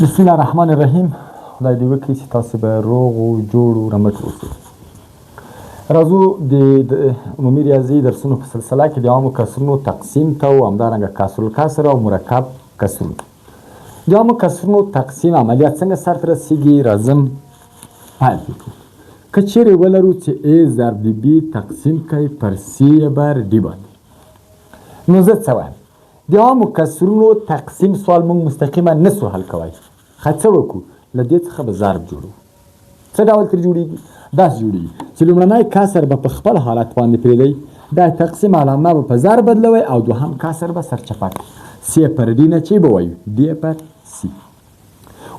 بسم الله الرحمن الرحیم. خدای دې وکړي چې تاسو به روغ او جوړ او رمټ اوسئ. راځو د عمومي ریاضي درسونو په سلسله کې د عامو کسرونو تقسیم ته او همدارنګه کسرالکسر او مرکب کسرونه. د عامو کسرونو تقسیم عملیات څنګه سرته رسیږي راځم پیل وکړو. که چیرې ولرو چې A ضرب د B تقسیم کوي پر C بر D باندې، نو زه څه وایم؟ د عامو کسرونو تقسیم سوال موږ مستقیما نسو حل کوی. څه وکړو؟ له دې څخه به ضرب جوړو. څه ډول ترې جوړېږي؟ داسې جوړېږي چې لومړنی کسر به په خپل حالت باندې پرېږدئ، دا تقسیم علامه به په ضرب بدلوئ او دوهم کسر به سرچپه کړئ. C پر D نه چې به وایو D پر C.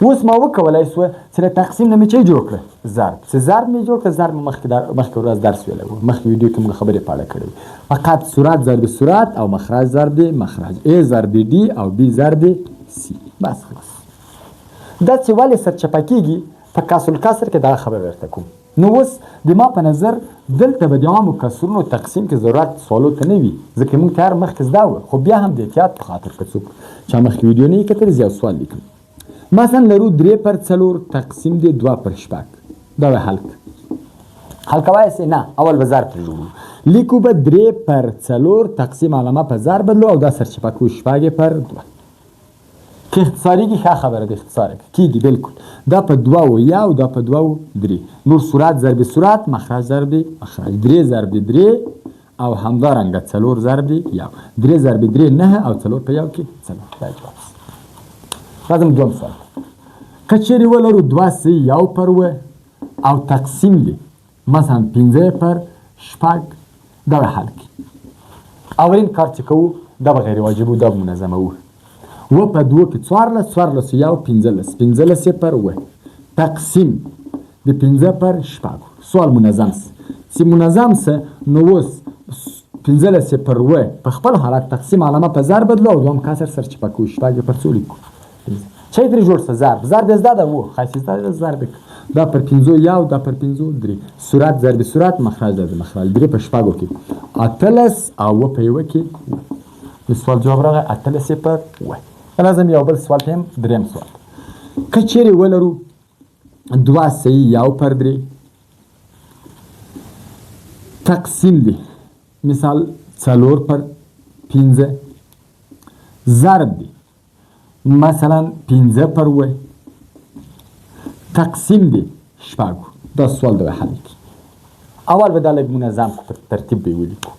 اوس ما وکولی سوه چې له تقسیم نه مې چې جوړ کړه؟ ضرب. چې ضرب مې جوړ کړه، ضرب مې مخکې ورځ درس ویلی و، مخکې ویډیو کې موږ خبرې په اړه کړې وې. فقط صورت ضرب صورت او مخرج ضرب مخرج، A ضرب D او B ضرب C. بس خلاص. دا چې ولې سرچپه کېږي په کسرالکسر کې دغه خبره درته کوم. نو اوس د ما په نظر دلته به د عامو کسرونو تقسیم کې ضرورت سوالو ته نه وي، ځکه موږ تیار مخکې زده وه، خو بیا هم د احتیاط په خاطر که څوک چا مخکې ویډیو نه یې کتلې زه یو سوال لیکم. مثلا لرو 3 پر 4 تقسیم دی 2 پر 6. دا به حل حل کوای سي؟ نه، اول به ضرب ترې جوړو. لیکو به 3 پر 4 تقسیم علامه په ضرب بدلو او دا سرچپه کوو 6 پر 2. که اختصاریږي ښه خبره ده، اختصار کېږي بالکل. دا په 2 و 1 او دا په 2 و 3. نور صورت ضرب صورت، مخرج ضرب مخرج. 3 ضرب 3 او همدارنګه 4 ضرب 1. 3 ضرب 3 9 او 4 په 1 کې 4. دا جواب. راځم دوم سوال. که چیرې ولرو 2 سي 1 پر 1 او تقسیم دی مثلا 5 پر 6، دا به حل کړي. اولین کار چې کوو دا به غیر واجب و، دا به منظمه و. و په 2 کې 14 14 1 15 15 پر 1 تقسیم د 15 پر 6. سوال منظم سه. چې منظم سه نو اوس 15 پر 1 په خپل حالت تقسیم علامه په ضرب بدلو او دوم کسر سرچپه کوو 6 پر 4 لیکو. چی ترې جوړ څه؟ ضرب. ضرب یې زده ده و، ښایسته زده ده ضرب. دا پر 5 1 دا پر 5 3. صورت ضرب صورت، مخرج ضرب مخرج. 3 په 6 کې 18 او و په 1 کې. د سوال جواب راغی 18 پر 1. لازم یو بل سوال هم دریم سوال. که چیرې ولرو 2 سي 1 پر 3 تقسیم دی مثال 4 پر 15 ضرب دی مثلا 15 پر 1 تقسیم دی 6. دا سوال دا حل کی. اول به دا لږ منظم کو، په ترتیب به ولیکو.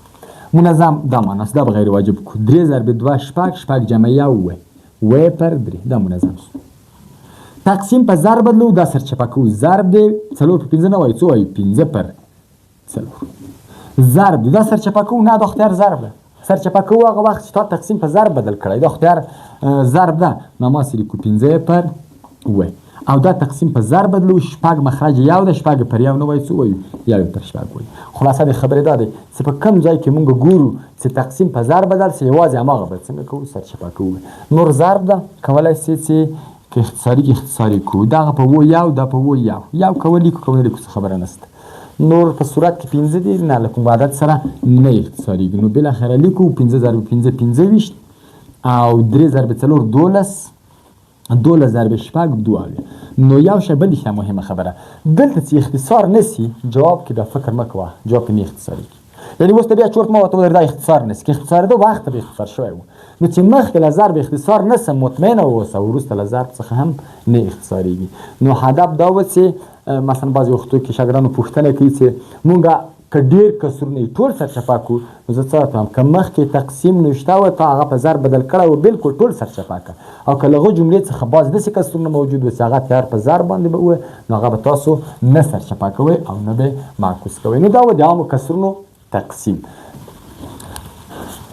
منظم دا معناست دا به غیر واجب کو. 3 ضرب 2 6 جمع 1 و پر 3. دا منظم سو. تقسیم په ضرب بدلو، دا سرچپه کو. ضرب دی 4 پر 15 نه وایي، څو وایي؟ 15 پر 4. ضرب دی دا سرچپه کو، نه دا اختیار ضرب ده. سرچپه کوو هغه وخت چې تا تقسیم په ضرب بدل کړی، دا اختیار ضرب ده. نو ما سې لیکو 15 پر 1 او دا تقسیم په ضرب بدلو. 6 مخرج 1 ده، 6 پر 1 نه وایي، څو وایو؟ 1 پر 6 وایي. خلاصه د خبرې دا دی چې په کوم ځای کې مونږ ګورو چې تقسیم په ضرب بدل سي، یوازې هماغه به څنګه کوو؟ سرچپه کوو. نور ضرب ده کولی سي چې که اختصاري کوو. دغه په 1 دا په 1 کولی لیکو، څه خبره نشته. نور په صورت کې 15 دی، نه له کوم عدد سره نه اختصاریږي. نو بالاخره لیکو 15 ضرب 15 25 او 3 ضرب 4 12 12 ضرب 6 2. نو یو شی بل ښه مهمه خبره دلته چې اختصار نسی جواب کې دا فکر مه کوه، جواب کې نه اختصاریږي. یعنی اوس ته بیا چورت مه وته دا اختصار نسی، که اختصار ده وخت به اختصار شوی و. نو چې مخکې له ضرب اختصار نسه مطمئنه واوسه، وروسته له ضرب څخه هم نه اختصاریږي. نو هدف دا و چې مثلا بعضې وختو کې شاګردانو پوښتنه کوي چې مونږ که ډېر کسرونه ټول سرچپه کړو، نو زه څه ورته وایم؟ که مخکې تقسیم نشته وه تا هغه په ضرب بدل کړی و، بالکل ټول سرچپه کړه. او که له هغو جملې څخه بعض داسې کسرونه موجود و چې هغه تیار په ضرب باندې به وه، نو هغه به تاسو نه سرچپه کوئ او نه به معکوس کوئ. نو دا و د عامو کسرونو تقسیم.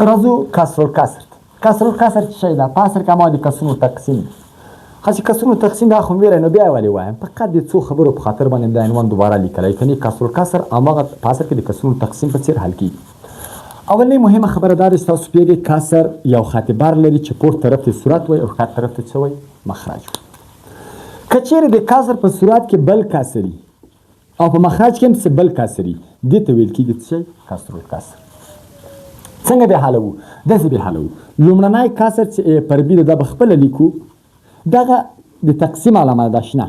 راځو کسرالکسر. کسرالکسر څه شی ده؟ په اصل کې ما د کسرونو تقسیم خاصې کسرونو تقسیم دا خو مې ویلی، نو بیا یې ولې وایم؟ فقط د څو خبرو په خاطر باندې دا عنوان دوباره لیکلی. کنې کسرالکسر هماغه په اصل کې د کسرونو تقسیم په څېر حل کېږي. اولنۍ مهمه خبره دا ده چې تاسو پوهېږئ کسر یو خط بر لري چې پورته طرف ته صورت وایي او ښکته طرف ته څه وایي؟ مخرج. که چیرې د کسر په صورت کې بل کسري او په مخرج کې هم څه بل کسري، دې ته ویل کېږي څه شی؟ کسرالکسر. څنګه به حلوو؟ داسې به حلوو. لومړنی کسر چې پر بي ده دا به خپله لیکو. دغه د تقسیم علامه ده شنه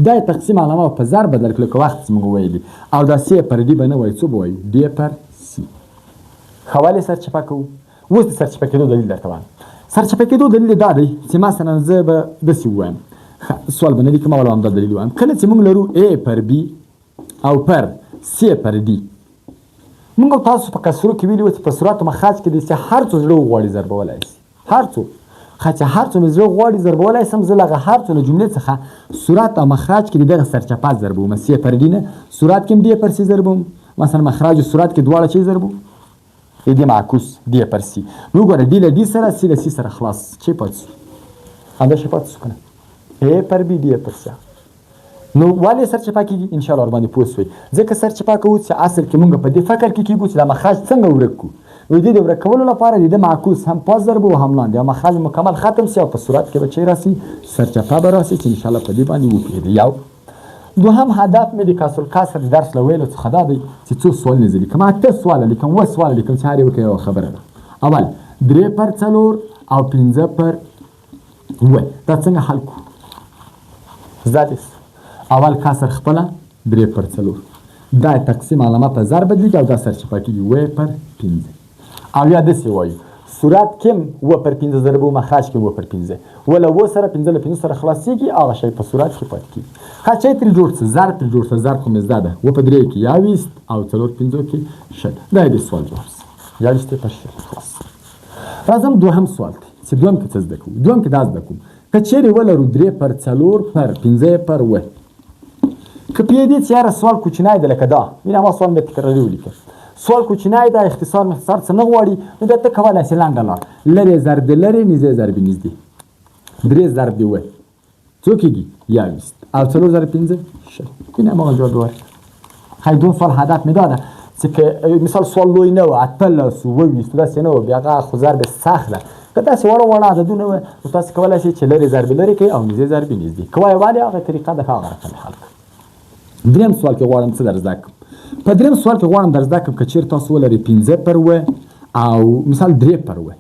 دا تقسیم علامه په ضرب بدل کړل که وخت موږ ویلي او دا سی پر ډي به نه وایو څه به وایو ډي پر سی ښه ولې سرچپه کوو اوس د سرچپه کېدو دلیل درته وایم سرچپه کېدو دلیل دا دی چې مثلا زه به داسې ووایم سوال به نه لیکم او همدا دلیل وایم کله چې موږ لرو A پر B او پر C پر D موږ تاسو په کسرو کې ویلي وو چې په صورت مخرج کې دی چې هر څو زړه وغواړي ضربولی شي هر څو چې هر څو مې زړه غواړي ضربولی شم زه له هغه هر څو له جملې څخه صورت او مخرج کې د دغه سرچپه ضربوم C پر D نه صورت کې هم D پر C ضربوم مثلا مخرج و صورت کې دواړه چی ضربوم دی معکوس دی پر سی نو ګوره دی له دی سره سی له سی سره خلاص چی پاتې شو همدا شی پاتې شو کنه A پر B دی پر سی نو ولې سرچپه کېږي ان شاء الله ورباندې پوه شوئ ځکه سرچپه کوو چې اصل کې مونږ په دې فکر کې کېږو چې دا مخرج څنګه ورک کړو نو د دې ورک کولو لپاره د معکوس هم پاس ضربو هم لاندې او مخرج مکمل ختم سي او په صورت کې به چی راسي سرچپه به راسي چې ان شاء الله په دې باندې وپوهېږئ یو دوهم هدف مې د کسر الکسر د درس له ویلو څخه دا دی چې څو سوالونه زه لیکم 8 سواله لیکم 9 سواله لیکم چې هر یو کې یوه خبره ده اول 3 پر 4 او 15 پر 9 دا څنګه حل کړو زده دې اول کسر خپله 3 پر 4 دا تقسیم علامه په ضرب بدلېږي او دا سرچپه کېږي 9 پر 15 او یا داسې وایو صورت کې 9 پر 15 ضربو مخرج کې 9 پر 15 ولا 9 سره 15 له 15 سره خلاصېږي هغه شی په صورت کې پاتې کېږي ښه چی ترې جوړ څه ضرب ترې جوړ څه ضرب خو مې زده ده 9 په 3 کې 20 او 4 15 کې 6 دا د سوال جواب سي 20 پر 6 خلاص راځم دوهم سوال دی چې دوهم کې څه زده کوو دوهم کې دا زده کوم که چیرې ولرو 3 پر 4 پر 15 پر 9 که پوهېدې چې یاره سوال کوچنی دی لکه دا مینه ما سوال مې تکراري ولیکه سوال کوچنی ده اختصار مختصر څه نه غواړي نو دا ته کولی شې لنډه لار لرې ضرب د لرې نږدې ضرب نږدې 3 ضرب د 9 څو کېږي 20 او 4 ضرب 15 شل اینه هماغه جواب ورکړه ښایي دوم سوال هدف مې دا ده چې که مثال سوال لوی نه و 18 و 20 داسې نه و بیا هغه خو ضرب سخت ده که داسې واړه واړه عددونه وه نو تاسې کولی شئ چې لرې ضرب لرې کوئ او نږدې ضرب نږدې که وایې ولې هغه طریقه ده هغه رقم حل کړه دریم سوال کې غواړم څه در زده کړم په دریم سوال کې غواړم در زده کړم که چېرې تاسو ولرئ 15 پر 9 او مثال 3 پر 9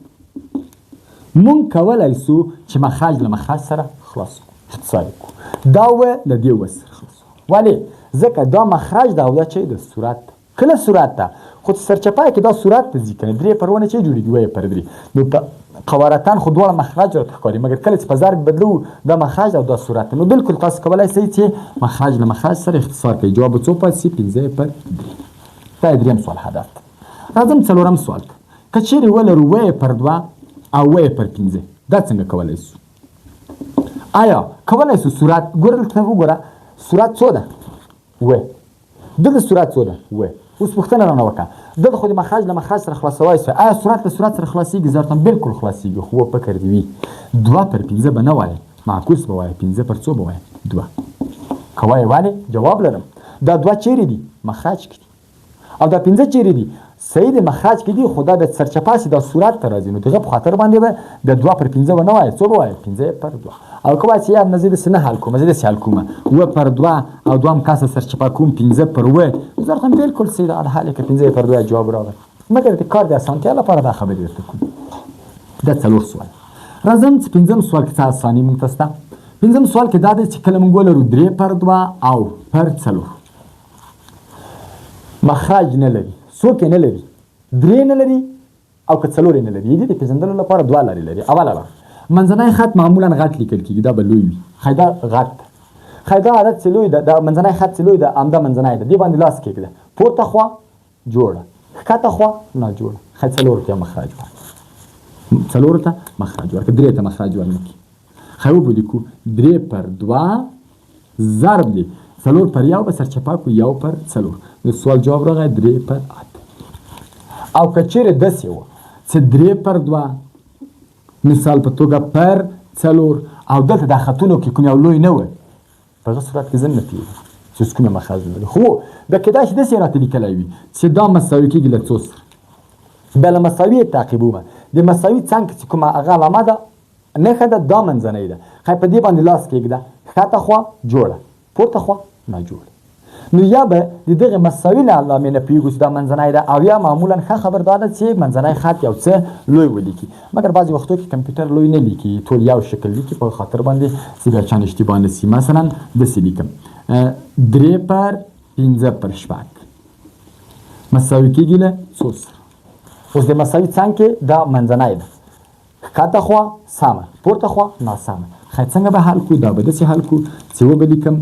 مونږ کولی سو چې مخرج له مخرج سره خلاص کړو اختصاري کړو دا له دې سره خلاص کړو ولې ځکه دا مخرج ده او دا چې د صورت کله صورت ده خو سرچپه کې دا صورت ته ځي کنه 3 پر 9 چې جوړېږي 9 پر 3 نو قوارتان خو دواړه مخرج راته ښکاري مګر کله چې په ضرب بدلو دا مخرج او دا صورت نو بالکل تاسو کولی شئ چې مخرج له مخرج سره اختصار کوي جواب څو پاتې شي 15 پر 3 دا دریم سوال هدف راځم څلورم سوال که چیرې ولرو 9 پر 2 او 9 پر 15 دا څنګه کولی شو آیا کولی شو صورت ګوره دلته وګوره صورت څو ده 9 دلته صورت څو ده 9 اوس پوښتنه رانه وکړه دلته خو د مخرج له مخرج سره خلاصولی شو آیا صورت له صورت سره خلاصېږي زه ورته بالکل خلاصېږي خو فکر دې وي 2 پر 15 به نه وایې معکوس به وایې 15 پر څو به وایې 2 که وایې ولې جواب لرم دا 2 چیرې دي مخرج کې دي او دا 15 چیرې دي صحیح د مخرج کې دي خو دا د سرچپه چې دا صورت ته راځي نو دغه په خاطر باندې به د 2 پر 15 به نه وایې څو به وایې 15 پر 2 او که وایې چې یار نه زه داسې نه حل کوم زه داسې حل کوم 9 پر 2 او دوهم کسه سرچپه کوم 15 پر 9 زه ورته بالکل صحیح ده حال کې 15 پر 2 جواب راغی مګر د کار د اسانتیا لپاره دا خبرې درته کوم دا څلور سوال راځم چې پنځم سوال کې څه اساني موږ ته شته پنځم سوال کې دا دی چې کله موږ ولرو 3 پر 2 او پر 4 مخرج نه لري څوک نه لري 3 نه لري او که 4 نه لري دې د پېژندلو لپاره 2 لارې لري اوله لار منځنی خط معمولا غټ لیکل کېږي دا به لوی وي ښایي دا غټ ښایي دا عدد چې لوی ده دا منځنی خط چې لوی ده همدا منځنی ده دې باندې لاس کېږده پورته خوا جوړه ښکته خوا ناجوړه ښایي 4 ته مخرج ورکړه 4 ته مخرج ورکړه 3 ته مخرج ورنکړي ښایي ولیکو 3 پر 2 ضرب دی 4 پر 1 به سرچپه کړو 1 پر 4 نو سوال جواب راغی 3 پر 8 او که چیرې داسې وه چې 3 پر 2 مثال په توګه پر 4 او دلته دا خطونو کې کوم یو لوی نه وی په هغه صورت کې زه نه پوهېږم چې اوس کومه مخرج لري خو دا کیدای شي داسې راته لیکلی وي چې دا مساوي کېږي له څو سره بیا له مساوي یې تعقیبومه د مساوي څنګ چې کومه هغه علامه ده نښه ده دا منځنۍ ده ښایي په دې باندې لاس کېږده ښکته خوا جوړه پورته خوا ناجوړه نو یا به د دغه مساوي له علامې نه پوهېږو چې دا منځنی ده او یا معمولا ښه خبر دا ده چې منځنی خط یو څه لوی ولیکي مګر بعضې وختو کې کمپیوټر لوی نه لیکي ټول یو شکل لیکي په خاطر باندې چې بیا چا اشتباه نه سي مثلا داسې لیکم 3 پر 15 پر 6 مساوي کېږي له 3 سره اوس د مساوي څنګ کې دا منځنی ده ښکته خوا سمه پورته خوا ناسمه خیر څنګه به حل کړو دا به داسې حل کړو چې وبه لیکم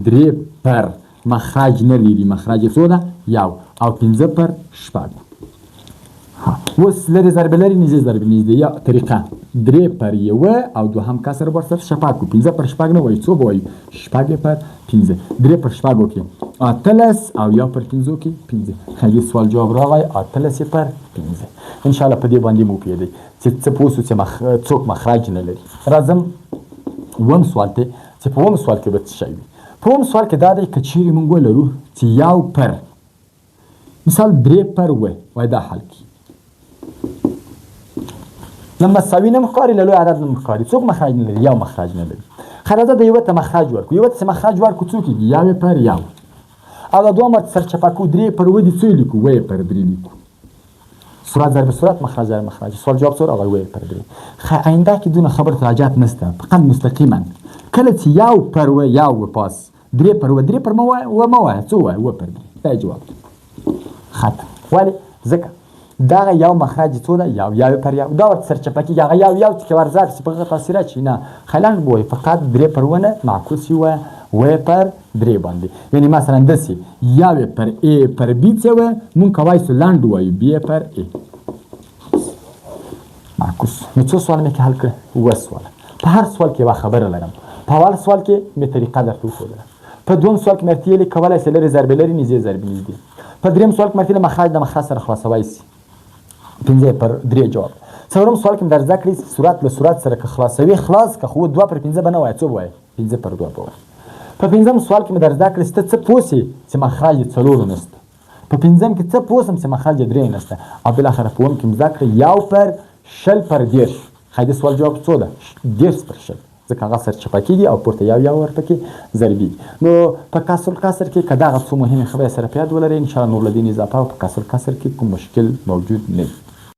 3 پر مخرج نه لري مخرج یې څو ده یو او 15 پر 6 اوس لرې ضربې لري نږدې ضربې نږدې یا طریقه 3 پر 1 او دوهم کسر ورسره شپږ کړو 15 پر 6 نه وایو څو به وایو 6 پر 15 3 پر 6 کې 18 او یا پر 15 کې 15 هغې سوال جواب راغی 18 پر 15 انشاءالله په دې باندې مو پوهېدئ چې څه پوه شو چې څوک مخرج نه لري راځم اووم سوال ته چې په اووم سوال کې به څه شی وي په اووم سوال کې دا دی که چیرې موږ ولرو چې یو پر مثال 3 پر وای دا حل کړي نه مساوي نه ښکاري له لوی عدد نه ښکاري څوک مخرج نه لري یو مخرج نه لري خیر راځه د یوه ته مخرج ورکړو یوه ته چې مخرج ورکړو څو کېږي یو پر یو او دا دوه مرته سرچپه کړو 3 پر و دي څو لیکو و پر 3 لیکو صورت ضرب صورت مخرج ضرب مخرج سوال جواب څو راغی و پر 3 آینده کې دونه خبر تراجعات نشته فقط مستقیما کله چې یو پر و یو پاس 3 پر و 3 پر مه وایه و مه وایه څو وایه و پر 3 دا جواب ختم ولې ځکه دغه یو مخرج څو ده یو پر یو دا ورته سرچپه کېږي هغه یو چې که ورزر چې په هغه تاثیر اچوي نه خیلنډ به وایي فقط 3 پر ونه معکوس یې وایه و پر 3 باندې یعنی مثلا داسې یو پر ا پر بي څه وایه مونږ کولی سو لنډ وایو بي پر ا معکوس نو څو سوال مې کې حل کړه 7 سواله په هر سوال کې یوه خبره لرم په اول سوال کې مې طریقه درته وښودله په دوم سوال کې مې درته ویلې کولی سې لرې ضربې لرې نږدې ضربې نږدې په درېیم سوال کې مې درته مخرج د مخرج سره خلاصوی سي 15 پر 3 جواب څلورم سوال کې مې در زده کړي صورت له صورت سره که خلاصوي خلاص که خو 2 پر 15 به نه وایه څو به وایه 15 پر 2 به وایه په پنځم سوال کې مې در زده کړي چې ته څه پوه سې چې مخرج یې 4 نشته په پنځم کې څه پوه سم چې مخرج یې 3 نشته او بالاخره په اووم کې مې زده کړي 1 پر 0 پر 10 ښایي د سوال جواب څو ده 10 پر 0 ځکه هغه سرچپه کېږي او پورته یو ورپکې ضربېږي نو په کسر الکسر کې که دغه څو مهمې خبرې سره په یاد ولرئ انشاءالله نور له دې نه اضافه په کسر الکسر کې کوم مشکل موجود نه وي